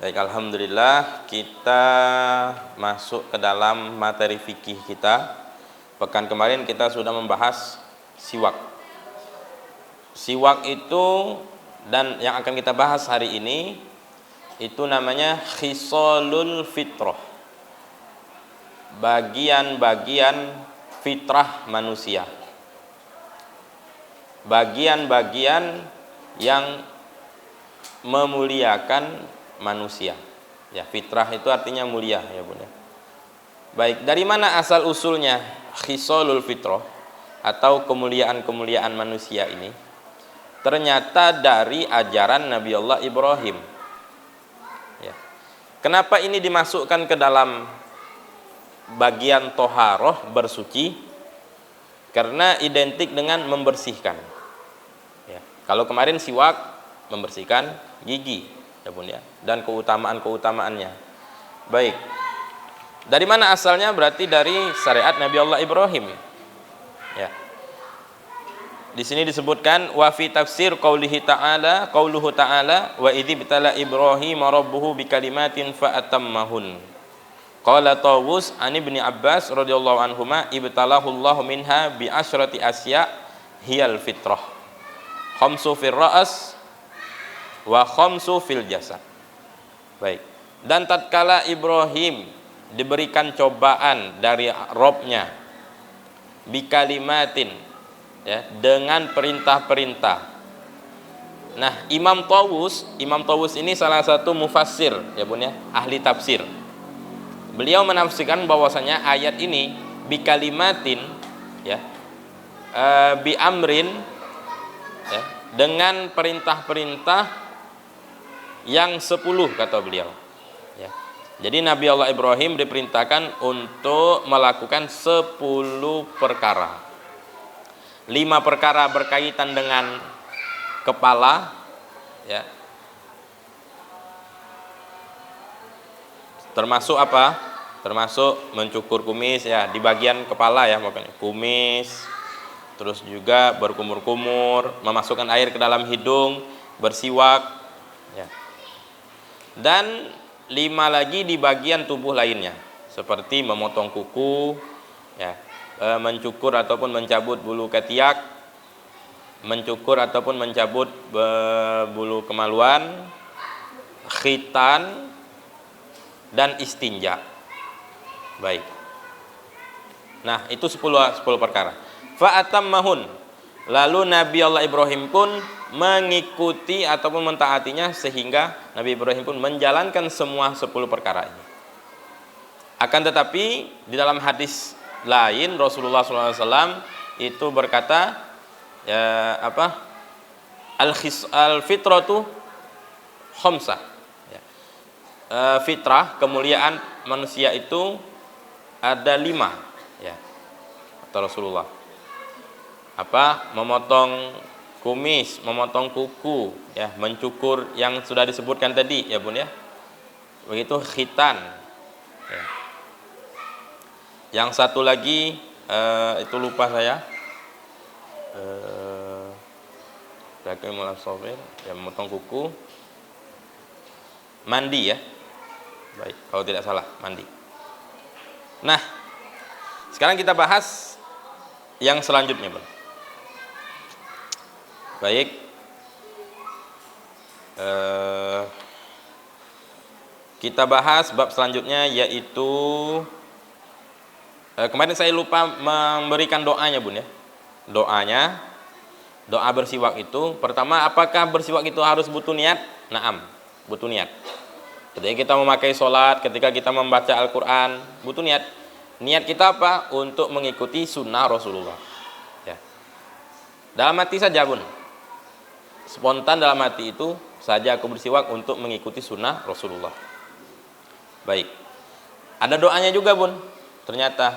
Baik, alhamdulillah kita masuk ke dalam materi fikih kita. Pekan kemarin kita sudah membahas siwak. Siwak itu, dan yang akan kita bahas hari ini itu namanya khisalul fitrah. Bagian-bagian fitrah manusia. Bagian-bagian yang memuliakan manusia. Ya, fitrah itu artinya mulia, ya Bun ya. Baik, dari mana asal usulnya khisalul fitrah atau kemuliaan-kemuliaan manusia ini? Ternyata dari ajaran Nabi Allah Ibrahim. Ya. Kenapa ini dimasukkan ke dalam bagian toharoh, bersuci? Karena identik dengan membersihkan. Ya. Kalau kemarin siwak membersihkan gigi, ya Bun ya, dan keutamaan-keutamaannya. Baik. Dari mana asalnya? Berarti dari syariat Nabi Allah Ibrahim. Ya. Di sini disebutkan wa fi tafsir qauluhu ta'ala wa idzi bitala Ibrahim rabbuhu bikalimatin fa atammahun. Qala Tawus an Ibni Abbas radhiyallahu anhuma ibtalahu Allah minha bi asyrati asya hiyal fitrah. Khamsu fil ra's wa khamsu fil jasad. Baik. Dan tatkala Ibrahim diberikan cobaan dari Rabb-nya bikalimatin, ya, dengan perintah-perintah. Nah, Imam Tawus ini salah satu mufassir, ya Bun ya, ahli tafsir. Beliau menafsirkan bahwasanya ayat ini bikalimatin, ya, bi amrin, ya, dengan perintah-perintah yang 10 kata beliau. Ya. Jadi Nabi Allah Ibrahim diperintahkan untuk melakukan 10 perkara. 5 perkara berkaitan dengan kepala, ya. Termasuk apa? Termasuk mencukur kumis, ya, di bagian kepala, ya, makanya kumis. Terus juga berkumur-kumur, memasukkan air ke dalam hidung, bersiwak, ya. Dan 5 lagi di bagian tubuh lainnya, seperti memotong kuku, ya, mencukur ataupun mencabut bulu ketiak, mencukur ataupun mencabut bulu kemaluan, khitan, dan istinja. Baik. Nah, itu 10 perkara. Fa atammahun. Lalu Nabi Allah Ibrahim pun mengikuti ataupun mentaatinya, sehingga Nabi Ibrahim pun menjalankan semua 10 perkara ini. Akan tetapi di dalam hadis lain Rasulullah SAW itu berkata, ya, apa? Al-fitratu khamsah. Ya. Fitrah, kemuliaan manusia itu ada 5, ya, kata Rasulullah. Apa? Memotong kumis, memotong kuku, ya, mencukur yang sudah disebutkan tadi, ya Bun ya. Begitu khitan. Ya. Yang satu lagi itu lupa saya. Ya, memotong kuku, mandi, ya. Baik, kalau tidak salah, mandi. Nah, sekarang kita bahas yang selanjutnya, Bun. Baik. Kita bahas bab selanjutnya, yaitu kemarin saya lupa memberikan doanya, Bun ya. Doa bersiwak itu, pertama, apakah bersiwak itu harus butuh niat? Naam, butuh niat. Ketika kita memakai sholat, ketika kita membaca Al-Quran, butuh niat. Niat kita apa? Untuk mengikuti sunnah Rasulullah. Ya. Dalam hati saja, Bun. Spontan dalam hati itu saja aku bersiwak untuk mengikuti sunnah Rasulullah. Baik. Ada doanya juga, Bun. Ternyata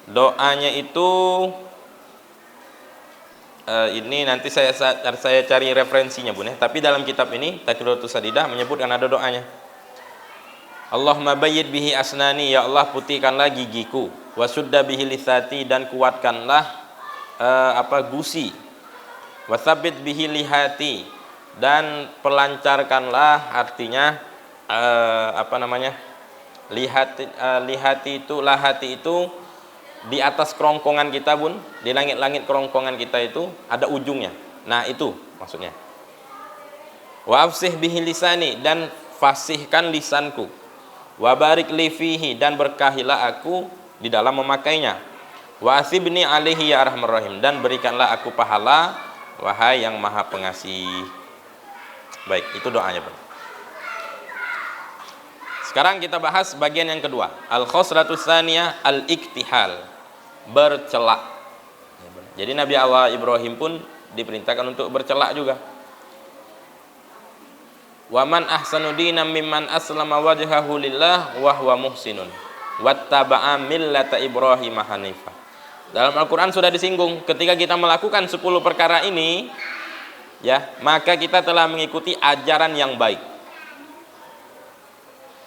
doanya itu ini nanti saya cari referensinya, Bun ya. Tapi dalam kitab ini Taqriratus Sadidah menyebutkan ada doanya. Allahumma bayyid bihi asnani, ya Allah putihkanlah gigiku, wasudda bihi lisati, dan kuatkanlah gusi, wasabbit bihi lihati, dan pelancarkanlah, artinya apa namanya, lahati itu di atas kerongkongan kita bun, di langit-langit kerongkongan kita itu ada ujungnya. Nah itu maksudnya. Wa afsih bihi lisani, dan fasihkan lisanku. Wa barik li fihi, dan berkahilah aku di dalam memakainya. Wa asibni alaihi ya arhamar rahim, dan berikanlah aku pahala wahai yang maha pengasih. Baik, itu doanya bun. Sekarang kita bahas bagian yang kedua. Al-khosratus tsaniyah al-iktihal, bercelak. Jadi Nabi Allah Ibrahim pun diperintahkan untuk bercelak juga. Wa man ahsanu dinan mimman aslama wajhahu lillah wa huwa muhsinun wattaba'a millata Ibrahim hanifah. Dalam Al-Qur'an sudah disinggung, ketika kita melakukan 10 perkara ini, ya, maka kita telah mengikuti ajaran yang baik.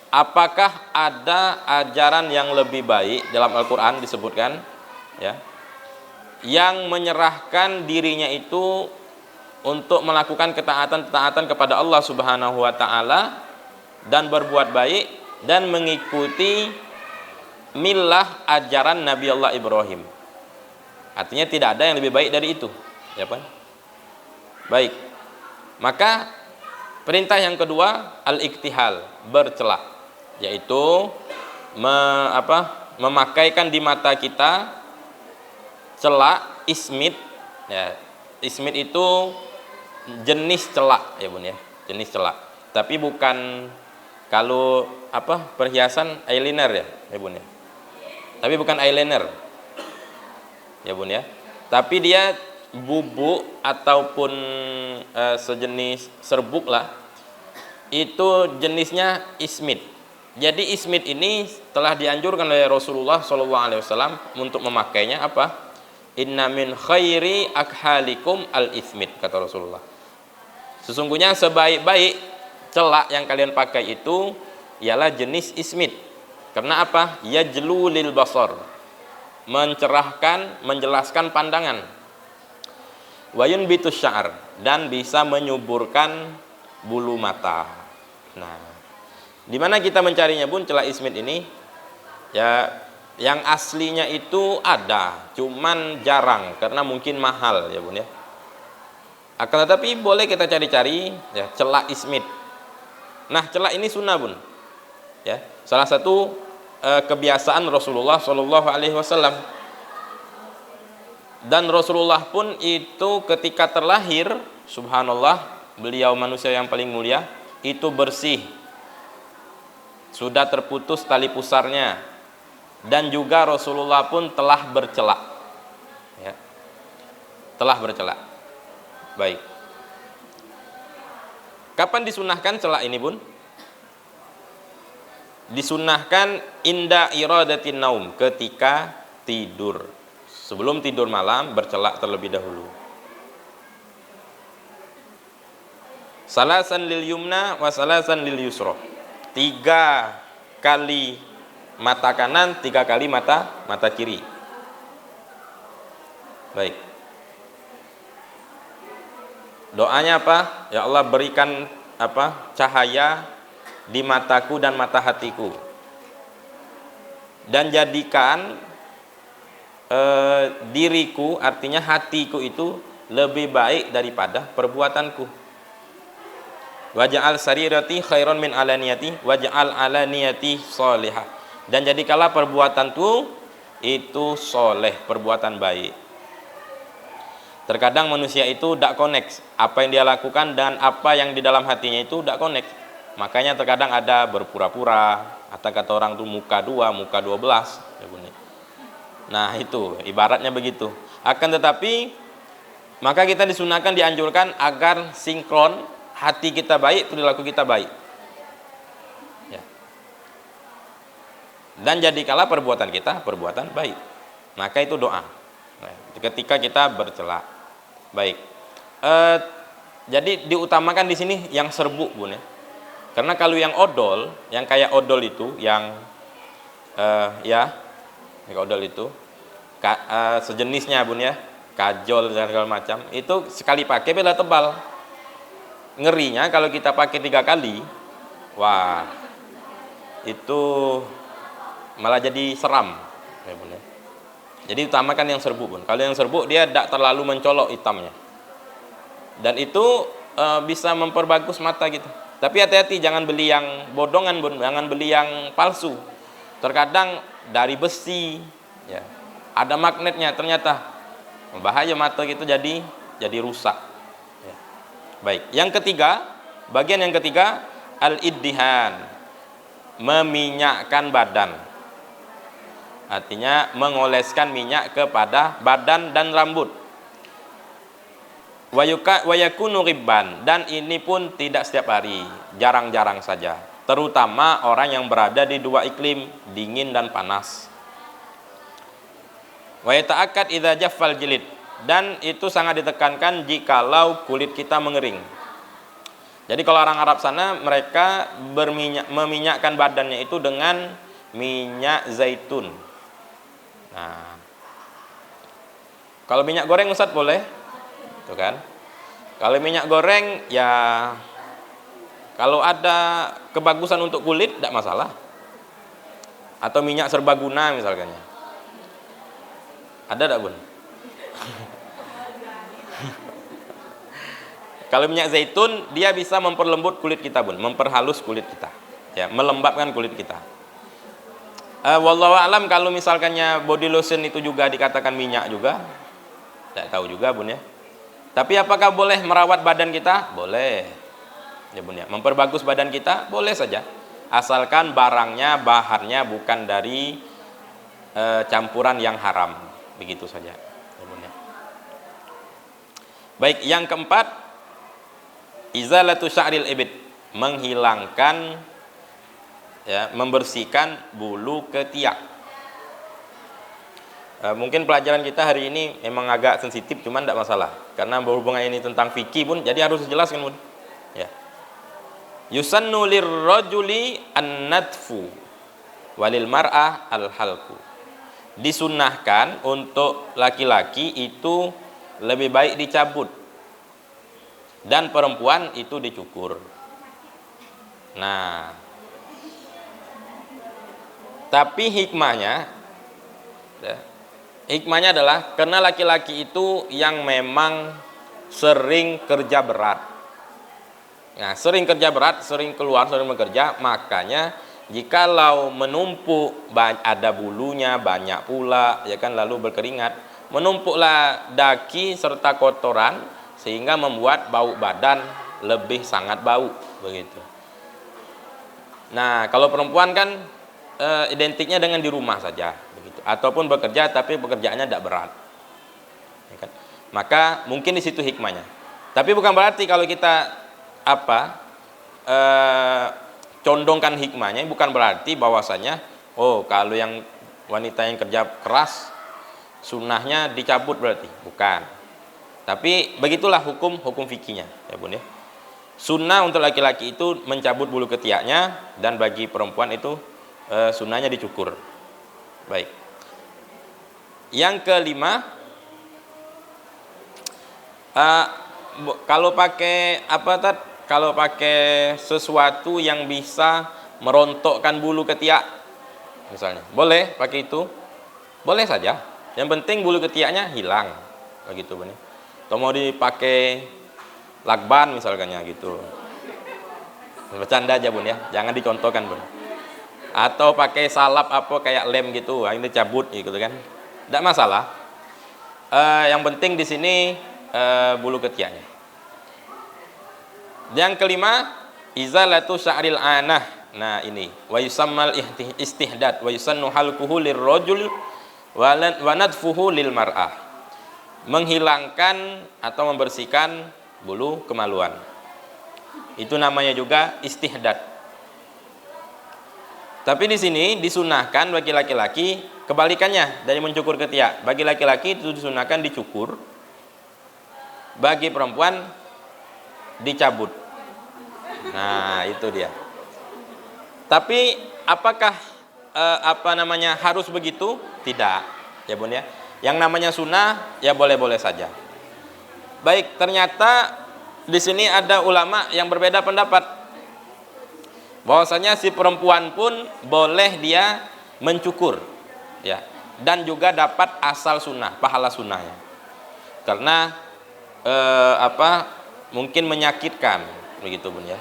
Apakah ada ajaran yang lebih baik dalam Al-Qur'an disebutkan, ya, yang menyerahkan dirinya itu untuk melakukan ketaatan kepada Allah Subhanahu wa taala dan berbuat baik dan mengikuti millah ajaran Nabi Allah Ibrahim. Artinya tidak ada yang lebih baik dari itu, ya Pak? Baik. Maka perintah yang kedua al-iktihal, bercelak, yaitu memakaikan di mata kita celak ismit, ya. Ismit itu jenis celak, ya bun ya, jenis celak. Tapi bukan kalau perhiasan eyeliner ya bun ya. Tapi bukan eyeliner, ya bun ya. Tapi dia bubuk ataupun sejenis serbuk lah. Itu jenisnya ismit. Jadi ismit ini telah dianjurkan oleh Rasulullah SAW untuk memakainya apa? Inna min khairi akhalikum al-ismit, kata Rasulullah. Sesungguhnya sebaik-baik celak yang kalian pakai itu ialah jenis ismit. Karena apa? Yajlu lil basar, mencerahkan, menjelaskan pandangan. Wa yunbitus sya'ar, dan bisa menyuburkan bulu mata. Nah, di mana kita mencarinya bun celak ismit ini? Ya, yang aslinya itu ada, cuman jarang karena mungkin mahal ya bun ya. Akan tetapi boleh kita cari-cari ya celak ismit. Nah celak ini sunnah bun, ya salah satu kebiasaan Rasulullah Shallallahu Alaihi Wasallam. Dan Rasulullah pun itu ketika terlahir, subhanallah, beliau manusia yang paling mulia, itu bersih, sudah terputus tali pusarnya. Dan juga Rasulullah pun telah bercelak, ya, telah bercelak. Baik. Kapan disunahkan celak ini bun? Disunahkan inda iradatin naum, ketika tidur. Sebelum tidur malam bercelak terlebih dahulu. Salasan lil yumna wa salasan lil yusra. 3 kali mata kanan, 3 kali mata kiri. Baik. Doanya apa? Ya Allah, berikan cahaya di mataku dan mata hatiku, dan jadikan diriku, artinya hatiku itu lebih baik daripada perbuatanku. Waj'al sarirati khairan min alaniyati waj'al alaniyati sholihah. Dan jadikanlah perbuatanku itu soleh, perbuatan baik. Terkadang manusia itu tidak connect, apa yang dia lakukan dan apa yang di dalam hatinya itu tidak connect. Makanya terkadang ada berpura-pura, atau kata orang itu muka 2, muka 12. Nah itu ibaratnya begitu. Akan tetapi maka kita disunahkan, dianjurkan agar sinkron, hati kita baik, perilaku kita baik. Dan jadikanlah perbuatan kita perbuatan baik. Maka itu doa. Nah, ketika kita bercelak. Baik. Jadi diutamakan di sini yang serbuk bun ya. Karena kalau yang odol, yang kayak odol itu, yang kayak odol itu, sejenisnya bun ya, kajol dan segala macam, itu sekali pakai beda tebal. Ngerinya kalau kita pakai 3 kali, Wah, itu malah jadi seram, ya Bun ya. Jadi utamakan yang serbuk Bun. Kalau yang serbuk dia tidak terlalu mencolok hitamnya. Dan itu bisa memperbagus mata gitu. Tapi hati-hati jangan beli yang bodongan Bun, jangan beli yang palsu. Terkadang dari besi, ya, ada magnetnya ternyata bahaya mata gitu jadi rusak. Ya. Baik, yang ketiga, bagian yang ketiga al-iddihan, meminyakkan badan. Artinya mengoleskan minyak kepada badan dan rambut. Wayakunu ribban, dan ini pun tidak setiap hari, jarang-jarang saja. Terutama orang yang berada di dua iklim, dingin dan panas. Wa yata'akkad idza jaffal jilid, dan itu sangat ditekankan jikalau kulit kita mengering. Jadi kalau orang Arab sana mereka meminyakkan badannya itu dengan minyak zaitun. Nah, kalau minyak goreng Ustaz boleh, tuh kan? Kalau minyak goreng ya kalau ada kebagusan untuk kulit tidak masalah. Atau minyak serbaguna misalkan. Ada tidak Bun? Kalau minyak zaitun dia bisa memperlembut kulit kita Bun, memperhalus kulit kita, ya, melembabkan kulit kita. Wallahu a'lam kalau misalkannya body lotion itu juga dikatakan minyak juga, tidak tahu juga Bun ya. Tapi apakah boleh merawat badan kita? Boleh, ya Bun ya. Memperbagus badan kita boleh saja, asalkan barangnya, bahannya bukan dari campuran yang haram, begitu saja, ya Bun ya. Baik, yang keempat, izalatu sya'ril ibid, menghilangkan, ya, membersihkan bulu ketiak. Mungkin pelajaran kita hari ini memang agak sensitif, cuman tidak masalah karena berhubungan ini tentang fikih Bun, jadi harus dijelaskan Bun. Ya. Yusannu lirrajuli an-nadfu walil mar'ah al-halqu. Disunnahkan untuk laki-laki itu lebih baik dicabut dan perempuan itu dicukur. Nah, tapi hikmahnya adalah karena laki-laki itu yang memang sering kerja berat. Nah, sering kerja berat, sering keluar, sering bekerja, makanya jikalau menumpuk ada bulunya banyak pula, ya kan, lalu berkeringat, menumpuklah daki serta kotoran sehingga membuat bau badan lebih sangat bau begitu. Nah, kalau perempuan kan identiknya dengan di rumah saja begitu, ataupun bekerja tapi pekerjaannya tidak berat, ya kan? Maka mungkin di situ hikmahnya. Tapi bukan berarti kalau kita condongkan hikmahnya, bukan berarti bahwasanya kalau yang wanita yang kerja keras sunnahnya dicabut, berarti bukan. Tapi begitulah hukum fikihnya, ya Bun ya. Sunnah untuk laki-laki itu mencabut bulu ketiaknya, dan bagi perempuan itu sunnahnya dicukur. Baik. Yang kelima, kalau pakai sesuatu yang bisa merontokkan bulu ketiak, misalnya, boleh pakai itu, boleh saja. Yang penting bulu ketiaknya hilang, begitu Bun. Atau mau dipakai lakban misalkannya gitu, bercanda aja Bun ya, jangan dicontohkan Bun. Atau pakai salap kayak lem gitu, ini cabut gitu kan, tidak masalah. Yang penting di sini bulu ketiaknya. Yang kelima, izalatu sya'ril anah. Nah ini, wa yusammal istihdad wa yusannu halquhu lirrajul wa nadfuhu lil mar'ah. Menghilangkan atau membersihkan bulu kemaluan. Itu namanya juga istihdad. Tapi di sini disunahkan bagi laki-laki kebalikannya dari mencukur ketiak. Bagi laki-laki itu disunahkan dicukur, bagi perempuan dicabut. Nah, itu dia. Tapi apakah harus begitu? Tidak, ya Bun ya. Yang namanya sunnah ya boleh-boleh saja. Baik, ternyata di sini ada ulama yang berbeda pendapat. bahwasanya si perempuan pun boleh dia mencukur, ya, dan juga dapat asal sunnah, pahala sunnahnya, karena mungkin menyakitkan begitu Bun ya.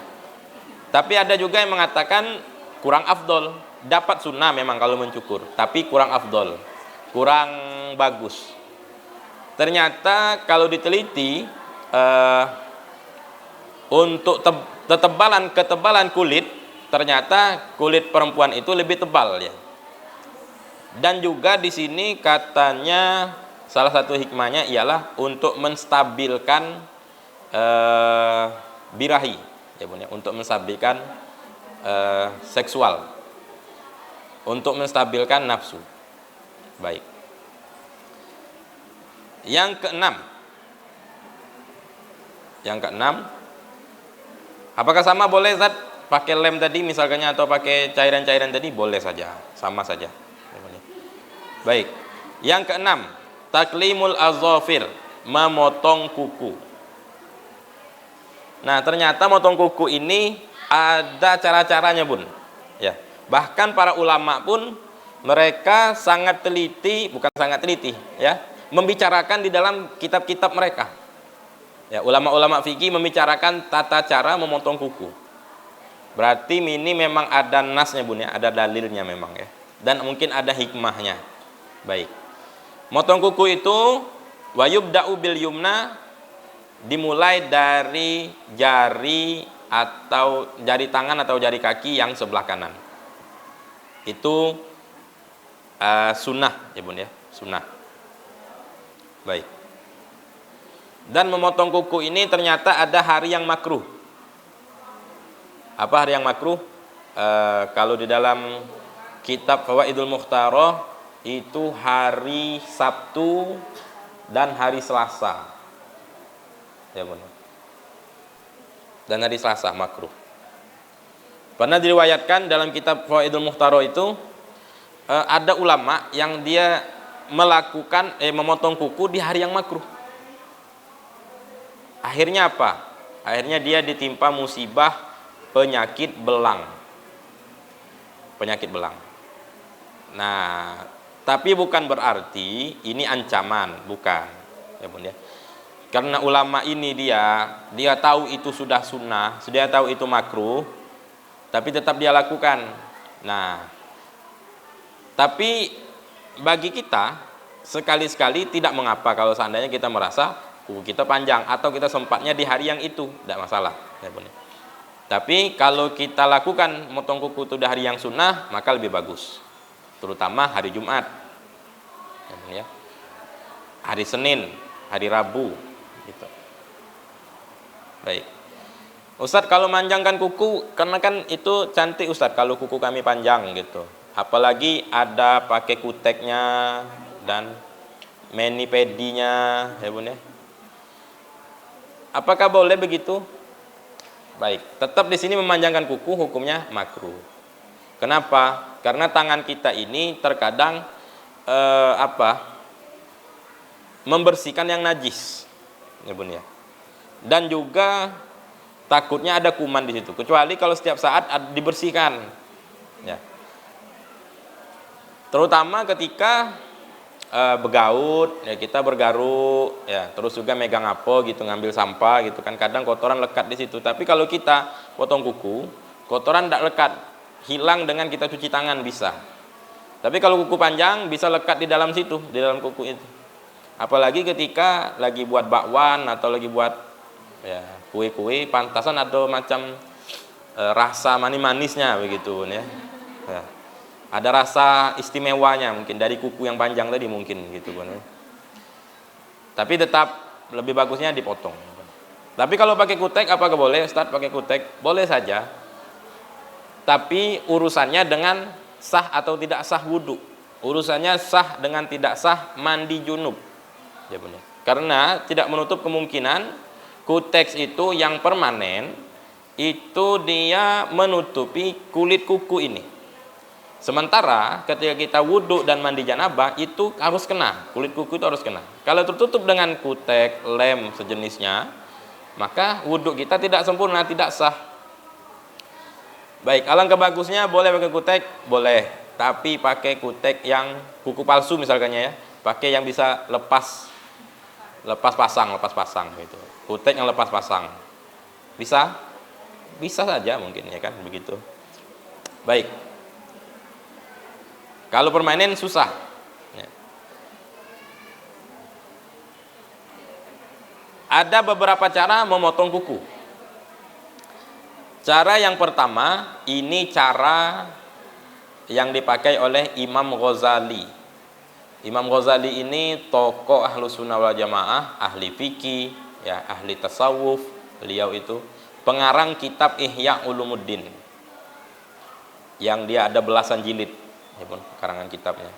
Tapi ada juga yang mengatakan kurang afdol, dapat sunnah memang kalau mencukur, tapi kurang afdol, kurang bagus. Ternyata kalau diteliti untuk ketebalan kulit, ternyata kulit perempuan itu lebih tebal ya. Dan juga di sini katanya salah satu hikmahnya ialah untuk menstabilkan birahi, ya Bun ya, untuk menstabilkan seksual, untuk menstabilkan nafsu. Baik. Yang keenam, apakah sama boleh Zat pakai lem tadi misalnya atau pakai cairan-cairan tadi? Boleh saja, sama saja. Baik. Yang keenam, taklimul azafir, memotong kuku. Nah, ternyata motong kuku ini ada cara-caranya Bun. Ya. Bahkan para ulama pun mereka sangat teliti, bukan sangat teliti, ya, membicarakan di dalam kitab-kitab mereka. Ya, ulama-ulama fikih membicarakan tata cara memotong kuku. Berarti ini memang ada nasnya Bun ya, ada dalilnya memang ya. Dan mungkin ada hikmahnya. Baik. Motong kuku itu wayubda'u bil yumna, dimulai dari jari atau jari tangan atau jari kaki yang sebelah kanan. Itu sunnah ya Bun ya, sunnah. Baik. Dan memotong kuku ini ternyata ada hari yang makruh. Apa hari yang makruh? Kalau di dalam kitab Fawaidul Mukhtarah itu hari Sabtu dan hari Selasa. Ya Bun. Dan hari Selasa makruh. Pernah diriwayatkan dalam kitab Fawaidul Mukhtarah itu ada ulama yang dia melakukan memotong kuku di hari yang makruh. Akhirnya apa? Akhirnya dia ditimpa musibah penyakit belang. Penyakit belang. Nah, tapi bukan berarti ini ancaman, bukan. Ya Bun ya. Karena ulama ini dia tahu itu sudah sunnah, dia tahu itu makruh, tapi tetap dia lakukan. Nah, tapi bagi kita sekali-sekali tidak mengapa kalau seandainya kita merasa kuku kita panjang atau kita sempatnya di hari yang itu, tidak masalah. Ya Bun. Tapi kalau kita lakukan motong kuku itu di hari yang sunnah, maka lebih bagus. Terutama hari Jumat, ya Bun ya. Hari Senin, hari Rabu, gitu. Baik. Ustadz, kalau manjangkan kuku, karena kan itu cantik Ustadz kalau kuku kami panjang gitu. Apalagi ada pakai kuteknya dan mani pedinya, ya Bun ya. Apakah boleh begitu? Baik, tetap di sini memanjangkan kuku hukumnya makruh. Kenapa? Karena tangan kita ini terkadang membersihkan yang najis, ya Bun ya. Dan juga takutnya ada kuman di situ. Kecuali kalau setiap saat dibersihkan, ya. Terutama ketika begaut, ya kita bergaruk, ya terus juga megang apa gitu, ngambil sampah gitu kan, kadang kotoran lekat di situ. Tapi kalau kita potong kuku, kotoran tidak lekat, hilang dengan kita cuci tangan bisa. Tapi kalau kuku panjang bisa lekat di dalam situ, di dalam kuku itu. Apalagi ketika lagi buat bakwan atau lagi buat ya kue-kue, pantasan ada macam rasa manis-manisnya begitu ya. Ya. Ada rasa istimewanya mungkin dari kuku yang panjang tadi mungkin gitu kan. Tapi tetap lebih bagusnya dipotong. Tapi kalau pakai kutek apakah boleh Ustaz pakai kutek? Boleh saja. Tapi urusannya dengan sah atau tidak sah wudu. Urusannya sah dengan tidak sah mandi junub. Ya benar. Karena tidak menutup kemungkinan kutek itu yang permanen itu dia menutupi kulit kuku ini. Sementara ketika kita wudhu dan mandi janabah itu harus kena, kulit kuku itu harus kena. Kalau tertutup dengan kutek, lem sejenisnya, maka wudhu kita tidak sempurna, tidak sah. Baik, alangkah bagusnya boleh pakai kutek, boleh. Tapi pakai kutek yang kuku palsu misalkannya ya. Pakai yang bisa lepas pasang gitu. Kutek yang lepas pasang. Bisa? Bisa saja mungkin ya kan begitu. Baik. Kalau permanen susah. Ya. Ada beberapa cara memotong kuku. Cara yang pertama, ini cara yang dipakai oleh Imam Ghazali. Imam Ghazali ini tokoh ahlu sunnah wal jamaah, ahli fikih, ya, ahli tasawuf. Beliau itu pengarang kitab Ihya Ulumuddin, yang dia ada belasan jilid, ya pun karangan kitabnya.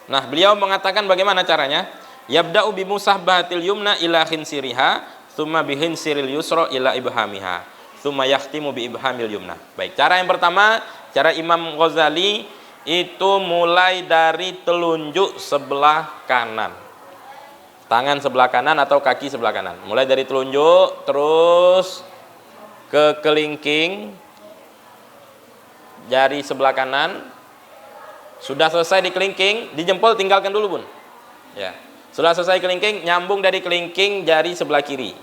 Nah, beliau mengatakan bagaimana caranya? Yabda'u bi musahbatil yumna ila khinsiriha, tsumma bi khinsiril yusra ila ibhamiha, tsumma yahtimu bi ibhamil yumna. Baik, cara yang pertama, cara Imam Ghazali itu mulai dari telunjuk sebelah kanan. Tangan sebelah kanan atau kaki sebelah kanan. Mulai dari telunjuk terus ke kelingking jari sebelah kanan. Sudah selesai di kelingking, di jempol tinggalkan dulu, Bun. Ya. Sudah selesai kelingking, nyambung dari kelingking jari sebelah kiri.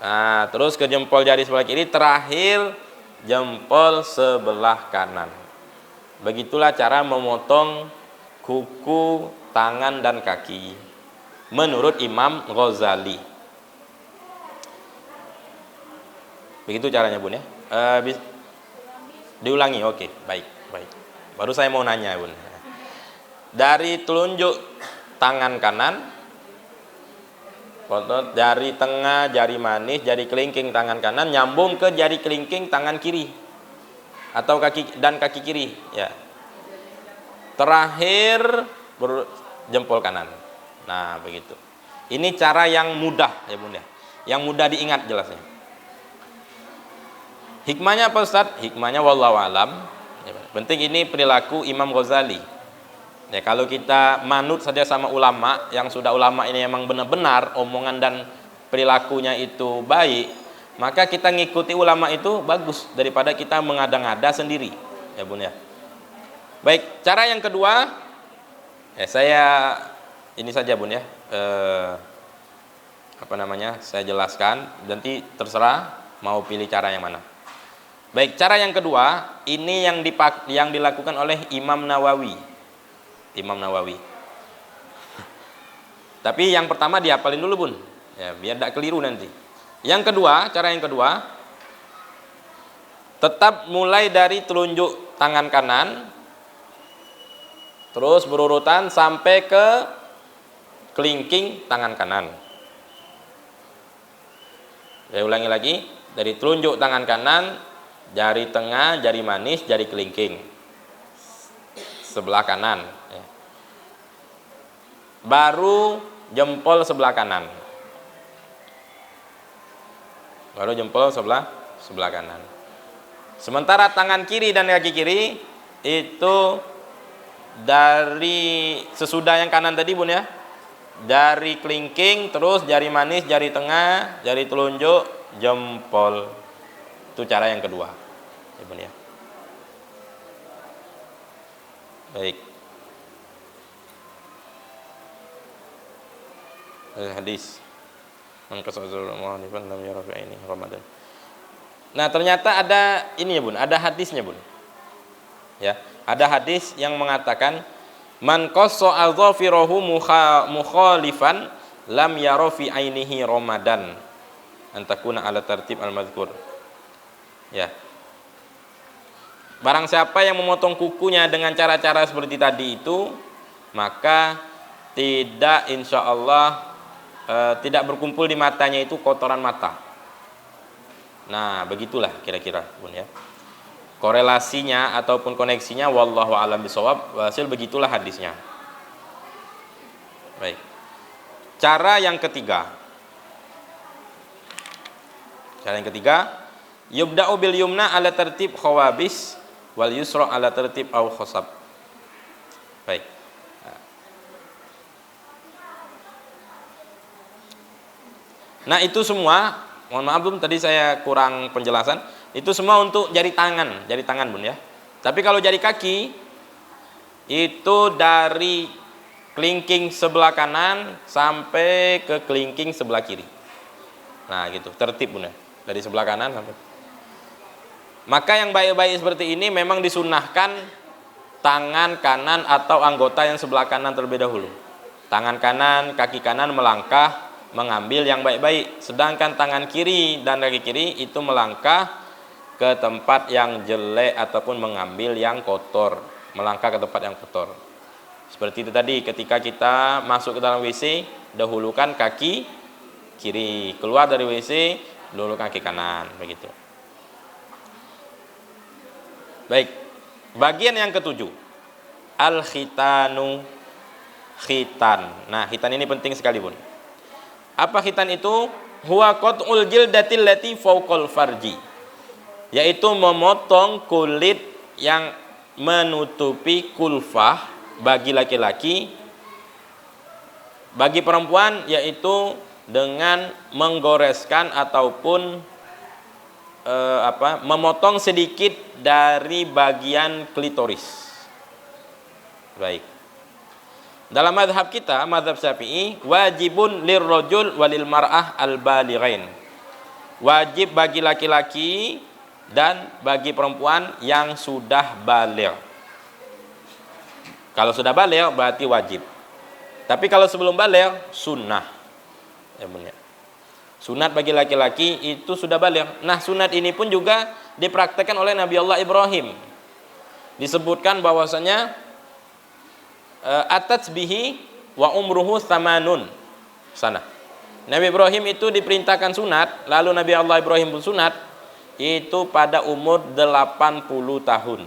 Nah, terus ke jempol jari sebelah kiri, terakhir jempol sebelah kanan. Begitulah cara memotong kuku tangan dan kaki menurut Imam Ghazali. Begitu caranya, Bun ya. Diulangi, oke, baik. Baru saya mau nanya, Bun. Dari telunjuk tangan kanan, jari tengah, jari manis, jari kelingking tangan kanan nyambung ke jari kelingking tangan kiri atau kaki kiri, ya. Terakhir jempol kanan. Nah, begitu. Ini cara yang mudah ya, Bun ya. Yang mudah diingat jelasnya. Hikmahnya apa, Ustaz? Hikmahnya wallahu alam. Ya, penting ini perilaku Imam Ghazali. Ya, kalau kita manut saja sama ulama, yang sudah ulama ini memang benar-benar omongan dan perilakunya itu baik, maka kita ngikuti ulama itu bagus daripada kita mengada-ngada sendiri. Ya, Bun ya. Baik, cara yang kedua, saya ini saja, Bun ya. Saya jelaskan, nanti terserah mau pilih cara yang mana. Baik, cara yang kedua ini yang dilakukan oleh Imam Nawawi. Tapi yang pertama dihafalin dulu, Bun. Ya, biar tidak keliru nanti. Cara yang kedua tetap mulai dari telunjuk tangan kanan terus berurutan sampai ke kelingking tangan kanan. Saya ulangi lagi, dari telunjuk tangan kanan, jari tengah, jari manis, jari kelingking sebelah kanan, ya. Baru jempol sebelah kanan. Sebelah kanan. Sementara tangan kiri dan kaki kiri itu dari sesudah yang kanan tadi, Bun ya. Jari kelingking, terus jari manis, jari tengah, jari telunjuk, jempol. Itu cara yang kedua. Ya, Bun ya. Baik. Hadis. Nah, ternyata ada ini ya, Bun, ada hadisnya, Bun. Ya, ada hadis yang mengatakan man qassa azafirahu mukhalifan lam yara fi ainihi ramadan antakuna ala tertib al-mazkur. Ya. Barang siapa yang memotong kukunya dengan cara-cara seperti tadi itu, maka tidak, insya Allah tidak berkumpul di matanya itu kotoran mata. Nah, begitulah kira-kira, Bun ya. Korelasinya ataupun koneksinya wallahu alam bisawab, hasil begitulah hadisnya. Baik. Cara yang ketiga, yubda'u bil yumna ala tertib khawabis wal yusra ala tertib au khosab. Baik. Nah, itu semua, mohon maaf, Bun, tadi saya kurang penjelasan. Itu semua untuk jari tangan Bun ya. Tapi kalau jari kaki itu dari kelingking sebelah kanan sampai ke kelingking sebelah kiri. Nah, gitu, tertib Bun ya. Dari sebelah kanan sampai. Maka yang baik-baik seperti ini memang disunahkan tangan kanan atau anggota yang sebelah kanan terlebih dahulu. Tangan kanan, kaki kanan melangkah mengambil yang baik-baik, sedangkan tangan kiri dan kaki kiri itu melangkah ke tempat yang jelek ataupun mengambil yang kotor, melangkah ke tempat yang kotor. Seperti itu tadi, ketika kita masuk ke dalam WC, dahulukan kaki kiri, keluar dari WC, dahulukan kaki kanan, begitu. Baik, bagian yang ketujuh, al-khitanu, khitan. Nah, khitan ini penting sekali Bun. Apa khitan itu? Huwa qat'ul jildatil lati fawqal farji, yaitu memotong kulit yang menutupi kulfah bagi laki-laki. Bagi perempuan yaitu dengan menggoreskan ataupun memotong sedikit dari bagian klitoris. Baik. Dalam mazhab kita, mazhab Syafi'i, wajibun lirrajul walil mar'ah al-balighain. Wajib bagi laki-laki dan bagi perempuan yang sudah baligh. Kalau sudah baligh berarti wajib. Tapi kalau sebelum baligh sunnah. Ya benar. Sunat bagi laki-laki itu sudah baligh. Nah, sunat ini pun juga dipraktekkan oleh Nabi Allah Ibrahim. Disebutkan bahwasanya atats bihi wa umruhu samanun sana. Nabi Ibrahim itu diperintahkan sunat, lalu Nabi Allah Ibrahim pun sunat itu pada umur 80 tahun.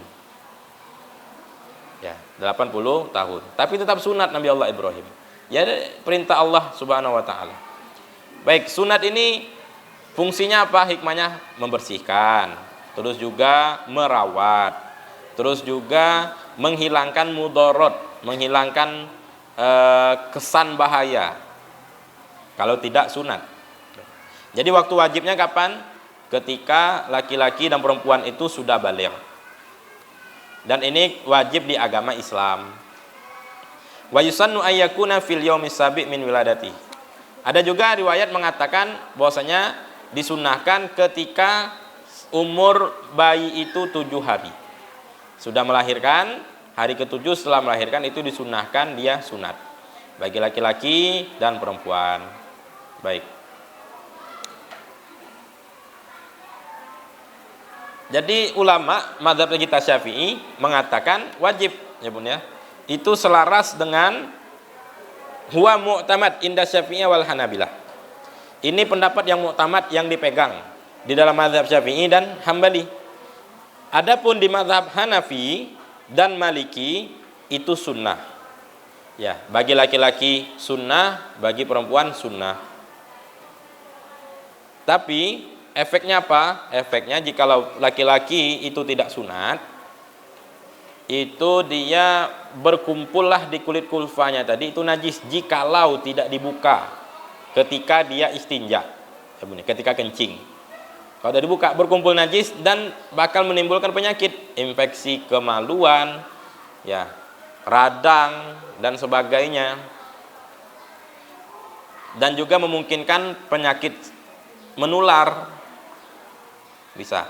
Ya, 80 tahun. Tapi tetap sunat Nabi Allah Ibrahim. Ya, perintah Allah Subhanahu wa taala. Baik, sunat ini fungsinya apa? Hikmahnya membersihkan, terus juga merawat, terus juga menghilangkan mudorot, menghilangkan kesan bahaya kalau tidak sunat. Jadi waktu wajibnya kapan? Ketika laki-laki dan perempuan itu sudah baligh. Dan ini wajib di agama Islam. Wa yusannu ayyakuna fil yaumis sabi' min wiladati. Ada juga riwayat mengatakan bahwasanya disunahkan ketika umur bayi itu 7 hari. Sudah melahirkan, hari ke-7 setelah melahirkan itu disunahkan dia sunat. Bagi laki-laki dan perempuan. Baik. Jadi ulama mazhab kita Syafi'i mengatakan wajib, ya Bun ya. Itu selaras dengan huwa mu'tamad inda Syafi'i wal Hanabilah. Ini pendapat yang mu'tamad yang dipegang di dalam mazhab Syafi'i dan Hambali. Adapun di mazhab Hanafi dan Maliki itu sunnah. Ya, bagi laki-laki sunnah, bagi perempuan sunnah. Tapi efeknya apa? Efeknya jikalau laki-laki itu tidak sunat, itu dia berkumpullah di kulit kulfanya tadi itu najis jikalau tidak dibuka ketika dia istinja, ketika kencing. Kalau tidak dibuka berkumpul najis dan bakal menimbulkan penyakit, infeksi kemaluan, ya, radang dan sebagainya. Dan juga memungkinkan penyakit menular bisa.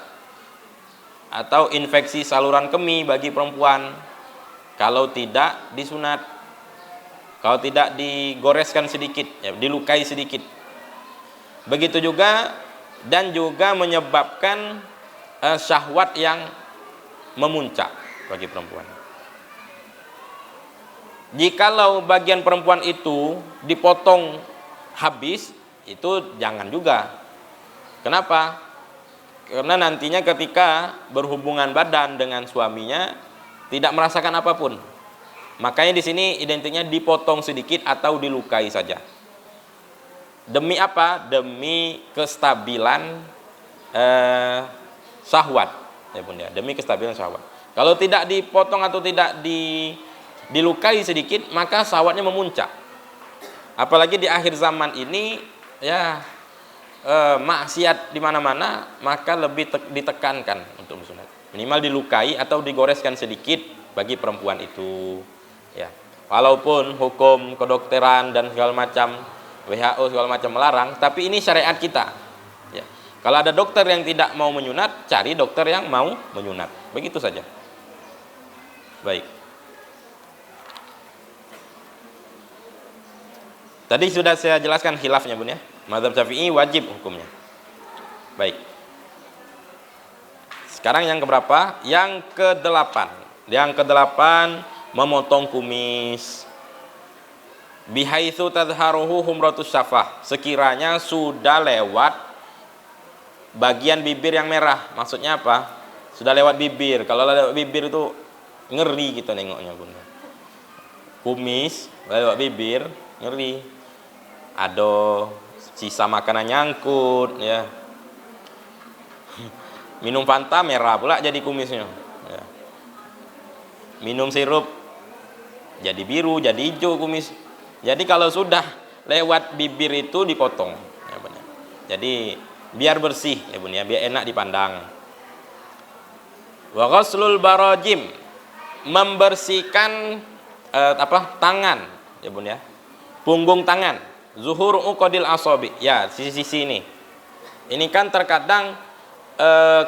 Atau infeksi saluran kemih bagi perempuan kalau tidak disunat, kalau tidak digoreskan sedikit, ya, dilukai sedikit. Begitu juga dan juga menyebabkan syahwat yang memuncak bagi perempuan. Jikalau bagian perempuan itu dipotong habis, itu jangan juga. Kenapa? Karena nantinya ketika berhubungan badan dengan suaminya tidak merasakan apapun. Makanya di sini identiknya dipotong sedikit atau dilukai saja. Demi apa? Demi kestabilan syahwat, ya Bun ya. Demi kestabilan syahwat. Kalau tidak dipotong atau tidak dilukai sedikit, maka syahwatnya memuncak. Apalagi di akhir zaman ini, ya, maksiat di mana-mana, maka lebih ditekankan untuk bersunat. Minimal dilukai atau digoreskan sedikit bagi perempuan itu. Ya, walaupun hukum kedokteran dan segala macam WHO segala macam melarang, tapi ini syariat kita. Ya, kalau ada dokter yang tidak mau menyunat, cari dokter yang mau menyunat. Begitu saja. Baik. Tadi sudah saya jelaskan khilafnya, Bun ya. Mazhab Syafi'i wajib hukumnya. Baik. Sekarang yang keberapa? Yang ke-8. Yang ke-8, memotong kumis. Bihaitsu tadharuhu humratus syafah. Sekiranya sudah lewat bagian bibir yang merah. Maksudnya apa? Sudah lewat bibir. Kalau lewat bibir itu ngeri kita nengoknya, Bun. Kumis lewat bibir, ngeri. Ada sisa makanan nyangkut, ya. Minum Fanta merah pula jadi kumisnya, ya. Minum sirup jadi biru, jadi hijau kumis. Jadi kalau sudah lewat bibir itu dipotong, ya benar. Jadi biar bersih, ya Bun ya, biar enak dipandang. Wa ghuslul barajim, membersihkan tangan, ya Bun ya. Punggung tangan. Zuhur uqadil asabi, ya sisi-sisi ini. Ini kan terkadang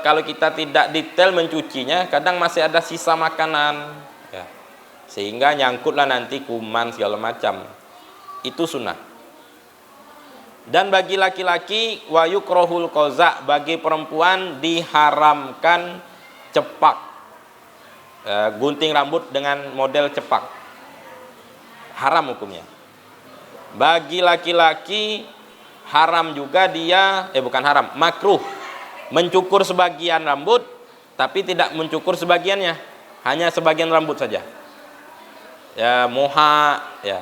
kalau kita tidak detail mencucinya, kadang masih ada sisa makanan, ya. Sehingga nyangkutlah nanti kuman segala macam. Itu sunnah. Dan bagi laki-laki wa yukrahul qaza, bagi perempuan diharamkan cepak, gunting rambut dengan model cepak. Haram hukumnya. Bagi laki-laki haram juga dia, bukan haram, makruh mencukur sebagian rambut, tapi tidak mencukur sebagiannya, hanya sebagian rambut saja. Ya, moha, ya.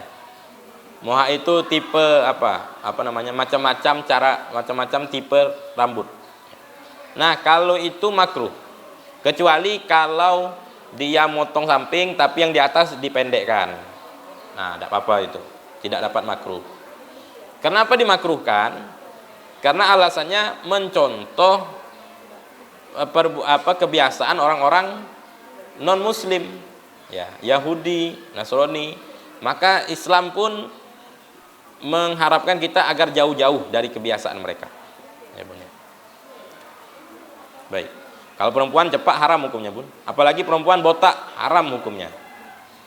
Moha itu tipe apa namanya, macam-macam cara, macam-macam tipe rambut. Nah, kalau itu makruh, kecuali kalau dia motong samping tapi yang di atas dipendekkan. Nah, tidak apa-apa itu. Tidak dapat makruh. Kenapa dimakruhkan? Karena alasannya mencontoh kebiasaan orang-orang non muslim, ya, Yahudi, Nasrani. Maka Islam pun mengharapkan kita agar jauh-jauh dari kebiasaan mereka, ya Bun. Baik. Kalau perempuan cepak haram hukumnya, Bun. Apalagi perempuan botak haram hukumnya.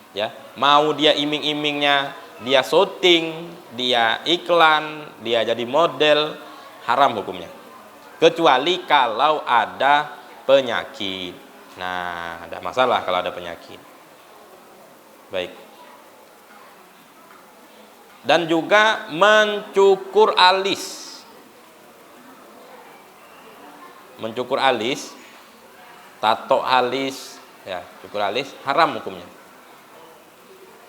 Ya, mau dia iming-imingnya, dia syuting, dia iklan, dia jadi model, haram hukumnya. Kecuali kalau ada penyakit. Nah, ada masalah kalau ada penyakit. Baik. Dan juga mencukur alis. Mencukur alis, tato alis, ya, cukur alis haram hukumnya.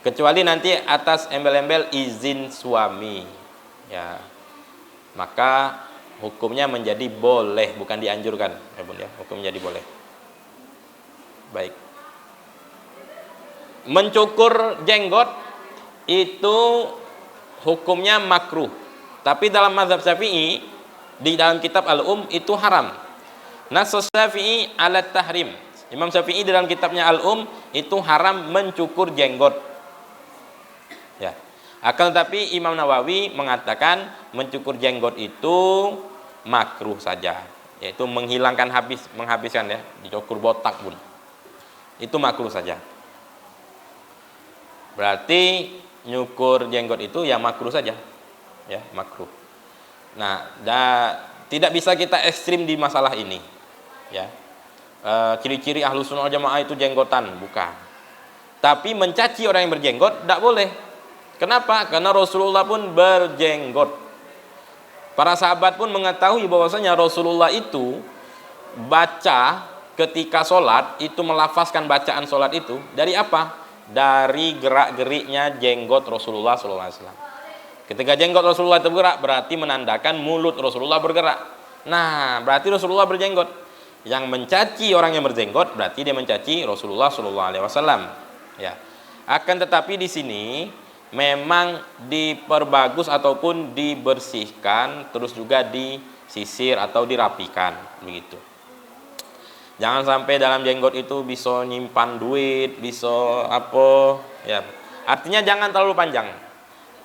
Kecuali nanti atas embel-embel izin suami, ya, maka hukumnya menjadi boleh, bukan dianjurkan, ya Bun ya, hukum menjadi boleh. Baik. Mencukur jenggot itu hukumnya makruh, tapi dalam mazhab Syafi'i di dalam kitab Al-Um itu haram. Nas Syafi'i ala tahrim. Imam Syafi'i di dalam kitabnya Al-Um itu haram mencukur jenggot. Ya. Akan tetapi Imam Nawawi mengatakan mencukur jenggot itu makruh saja, yaitu menghabiskan ya, dicukur botak Bun. Itu makruh saja. Berarti nyukur jenggot itu ya makruh saja. Ya, makruh. Nah, tidak bisa kita ekstrim di masalah ini. Ya. Ciri-ciri Ahlus Sunnah wal Jamaah itu jenggotan, bukan. Tapi mencaci orang yang berjenggot tidak boleh. Kenapa? Karena Rasulullah pun berjenggot. Para sahabat pun mengetahui bahwasanya Rasulullah itu baca ketika sholat, itu melafazkan bacaan sholat itu dari apa? Dari gerak-geriknya jenggot Rasulullah SAW. Ketika jenggot Rasulullah itu bergerak, berarti menandakan mulut Rasulullah bergerak. Nah, berarti Rasulullah berjenggot. Yang mencaci orang yang berjenggot, berarti dia mencaci Rasulullah SAW. Ya. Akan tetapi di sini memang diperbagus ataupun dibersihkan, terus juga disisir atau dirapikan begitu. Jangan sampai dalam jenggot itu bisa nyimpan duit, bisa apa ya. Artinya jangan terlalu panjang.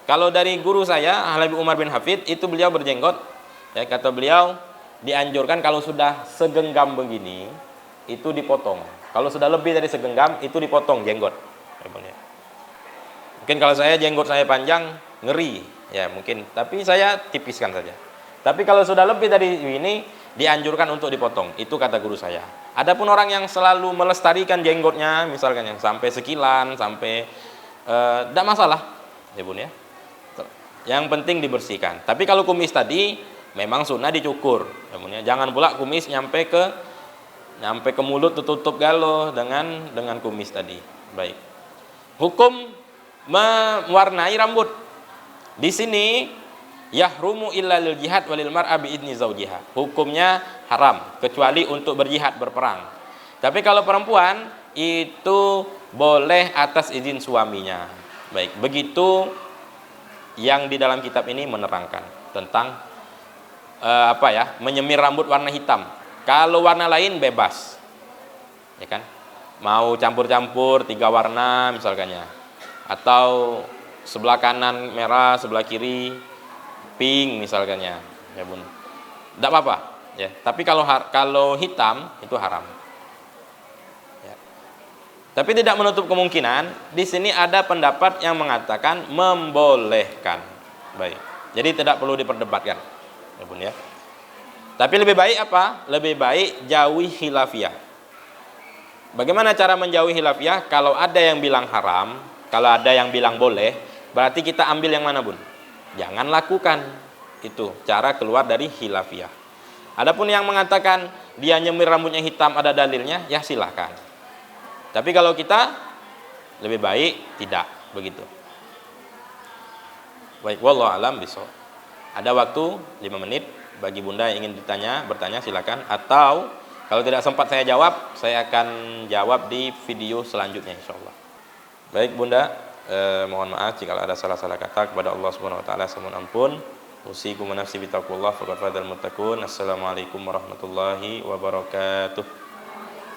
Kalau dari guru saya Habib Umar bin Hafid itu, beliau berjenggot ya, kata beliau dianjurkan kalau sudah segenggam begini itu dipotong. Kalau sudah lebih dari segenggam itu dipotong jenggot. Mungkin kalau saya jenggot saya panjang ngeri ya mungkin, tapi saya tipiskan saja. Tapi kalau sudah lebih dari ini dianjurkan untuk dipotong. Itu kata guru saya. Adapun orang yang selalu melestarikan jenggotnya, misalkan yang sampai sekilan, sampai tidak masalah, ya bun ya. Yang penting dibersihkan. Tapi kalau kumis tadi memang sunnah dicukur, ya bun ya. Jangan pula kumis nyampe ke mulut tutup galo dengan kumis tadi. Baik. Hukum mewarnai rambut. Di sini yahrumu illa lil jihad walil mar'a bi idni zaujiha. Hukumnya haram kecuali untuk berjihad, berperang. Tapi kalau perempuan itu boleh atas izin suaminya. Baik, begitu yang di dalam kitab ini menerangkan tentang menyemir rambut warna hitam. Kalau warna lain bebas. Ya kan? Mau campur-campur 3 warna misalkannya. Atau sebelah kanan merah, sebelah kiri pink misalkannya, ya bun, tidak apa-apa, ya. Tapi kalau hitam itu haram. Ya. Tapi tidak menutup kemungkinan di sini ada pendapat yang mengatakan membolehkan. Baik. Jadi tidak perlu diperdebatkan, ya bun ya. Tapi lebih baik apa? Lebih baik jauhi khilafiyah. Bagaimana cara menjauhi khilafiyah? Kalau ada yang bilang haram, kalau ada yang bilang boleh, berarti kita ambil yang mana bun? Jangan lakukan. Itu cara keluar dari khilafiyah. Adapun yang mengatakan dia nyemir rambutnya hitam ada dalilnya, ya silahkan. Tapi kalau kita lebih baik tidak begitu. Baik, wallahu alam bishawab. Ada waktu 5 menit bagi bunda yang ingin bertanya silakan, atau kalau tidak sempat saya jawab, saya akan jawab di video selanjutnya insyaallah. Baik bunda, mohon maaf jika ada salah-salah kata, kepada Allah Subhanahu wa taala mohon ampun. Usikum wa nafsi bitaqullah faqad fadal muttaqun. Assalamualaikum warahmatullahi wabarakatuh.